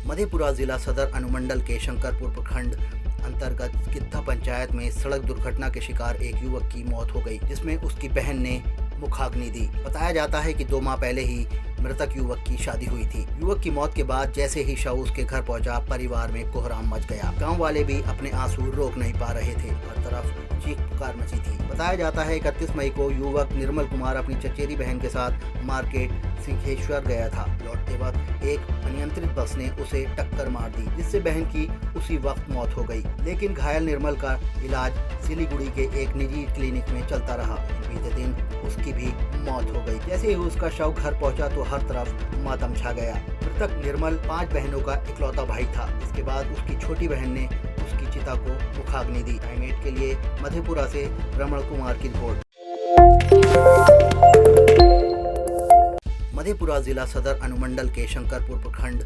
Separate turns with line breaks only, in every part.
मधेपुरा जिला सदर अनुमंडल के शंकरपुर प्रखंड अंतर्गत कित्था पंचायत में सड़क दुर्घटना के शिकार एक युवक की मौत हो गई, जिसमें उसकी बहन ने मुखाग्नि दी। बताया जाता है कि 2 माह पहले ही मृतक युवक की शादी हुई थी। युवक की मौत के बाद जैसे ही शव उसके घर पहुंचा, परिवार में कोहराम मच गया। गांव वाले भी अपने आंसू रोक नहीं पा रहे थे। हर तरफ चीख पुकार मची थी। बताया जाता है 31 मई को युवक निर्मल कुमार अपनी चचेरी बहन के साथ मार्केट सिंहेश्वर गया था। लौटते वक्त एक अनियंत्रित बस ने उसे टक्कर मार दी, जिससे बहन की उसी वक्त मौत हो गई। लेकिन घायल निर्मल का इलाज सिलीगुड़ी के एक निजी क्लिनिक में चलता रहा। बीते दिन उसकी भी मौत हो गई। जैसे ही उसका शव घर पहुंचा तो हर तरफ मातम छा गया। मृतक निर्मल 5 बहनों का इकलौता भाई था। इसके बाद उसकी छोटी बहन ने उसकी चिता को मुखाग्नि दी। टाइम 8 के लिए मधेपुरा से रमण कुमार की रिपोर्ट। मधेपुरा जिला सदर अनुमंडल के शंकरपुर प्रखंड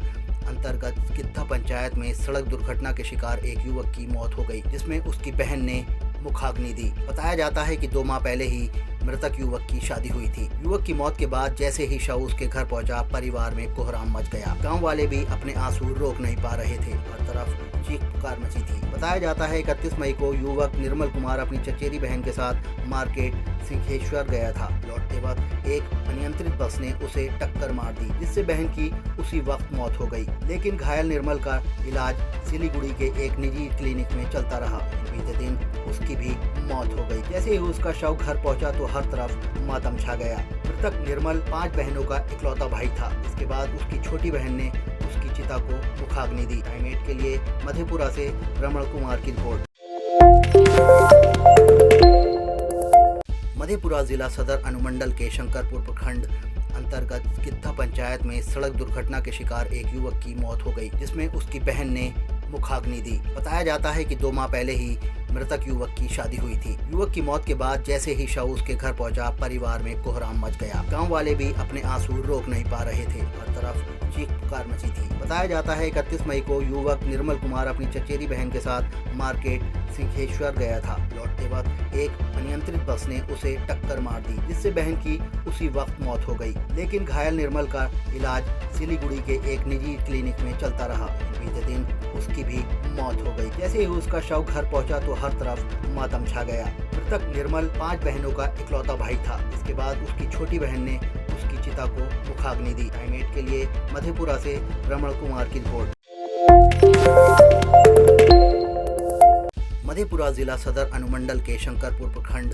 अंतर्गत कित्था पंचायत में सड़क दुर्घटना के शिकार एक युवक की मौत हो गई, जिसमें उसकी बहन ने मुखाग्नि दी। बताया जाता है कि 2 माह पहले ही मृतक युवक की शादी हुई थी। युवक की मौत के बाद जैसे ही शव उसके घर पहुंचा, परिवार में कोहराम मच गया। गांव वाले भी अपने आंसू रोक नहीं पा रहे थे। हर तरफ चीख पुकार मची थी। बताया जाता है 31 मई को युवक निर्मल कुमार अपनी चचेरी बहन के साथ मार्केट सिंहेश्वर गया था। लौटते वक्त एक अनियंत्रित बस ने उसे टक्कर मार दी, जिससे बहन की उसी वक्त मौत हो गई। लेकिन घायल निर्मल का इलाज सिलीगुड़ी के एक निजी क्लिनिक में चलता रहा। बीते दिन उसकी भी मौत हो गई। जैसे ही उसका शव घर पहुंचा तो हर तरफ मातम छा गया। मृतक निर्मल 5 बहनों का इकलौता भाई था। इसके बाद उसकी छोटी बहन ने उसकी चिता को मुखाग्नि दी। टाइम 8 के लिए मधेपुरा से रमण कुमार की रिपोर्ट। मधेपुरा जिला सदर अनुमंडल के शंकरपुर प्रखंड अंतर्गत कित्था पंचायत में सड़क दुर्घटना के शिकार एक युवक की मौत हो गई, जिसमें उसकी बहन ने मुखाग्नि दी। बताया जाता है कि 2 माह पहले ही मृतक युवक की शादी हुई थी। युवक की मौत के बाद जैसे ही शव उसके घर पहुंचा, परिवार में कोहराम मच गया। गांव वाले भी अपने आंसू रोक नहीं पा रहे थे। हर तरफ चीख पुकार मची थी। बताया जाता है 31 मई को युवक निर्मल कुमार अपनी चचेरी बहन के साथ मार्केट सिंहेश्वर गया था। लौटते वक्त एक अनियंत्रित बस ने उसे टक्कर मार दी, जिससे बहन की उसी वक्त मौत हो गई। लेकिन घायल निर्मल का इलाज सिलीगुड़ी के एक निजी क्लिनिक में चलता रहा। बीते दिन उसकी भी मौत हो गई। जैसे ही उसका शव घर पहुंचा तो हर तरफ मातम छा गया। मृतक निर्मल 5 बहनों का इकलौता भाई था। इसके बाद उसकी छोटी बहन ने उसकी चिता को मुखाग्नि दी। टाइम 8 के लिए मधेपुरा से रमण कुमार की रिपोर्ट। मधेपुरा जिला सदर अनुमंडल के शंकरपुर प्रखंड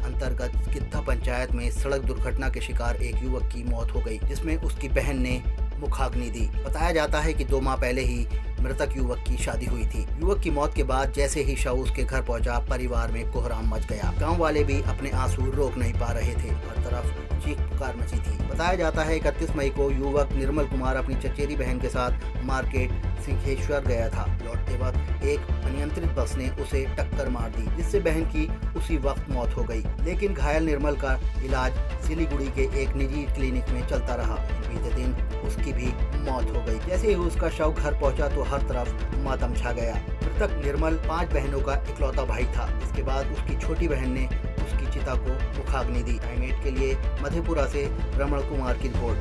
अंतर्गत कित्था पंचायत में सड़क दुर्घटना के शिकार एक युवक की मौत हो गई, जिसमें उसकी बहन ने मुखाग्नि दी। बताया जाता है कि 2 माह पहले ही मृतक युवक की शादी हुई थी। युवक की मौत के बाद जैसे ही शव उसके घर पहुंचा, परिवार में कोहराम मच गया। गांव वाले भी अपने आंसू रोक नहीं पा रहे थे। हर तरफ चीख पुकार मची थी। बताया जाता है 31 मई को युवक निर्मल कुमार अपनी चचेरी बहन के साथ मार्केट सिंहेश्वर गया था। लौटते वक्त एक अनियंत्रित बस ने उसे टक्कर मार दी, जिससे बहन की उसी वक्त मौत हो गई। लेकिन घायल निर्मल का इलाज सिलीगुड़ी के एक निजी क्लिनिक में चलता रहा। बीते दिन उसकी भी मौत हो गई। जैसे ही उसका शव घर पहुंचा तो हर तरफ मातम छा गया। मृतक निर्मल 5 बहनों का इकलौता भाई था। इसके बाद उसकी छोटी बहन ने उसकी चिता को मुखाग्नि दी। टाइम 8 के लिए मधेपुरा से रमण कुमार की रिपोर्ट।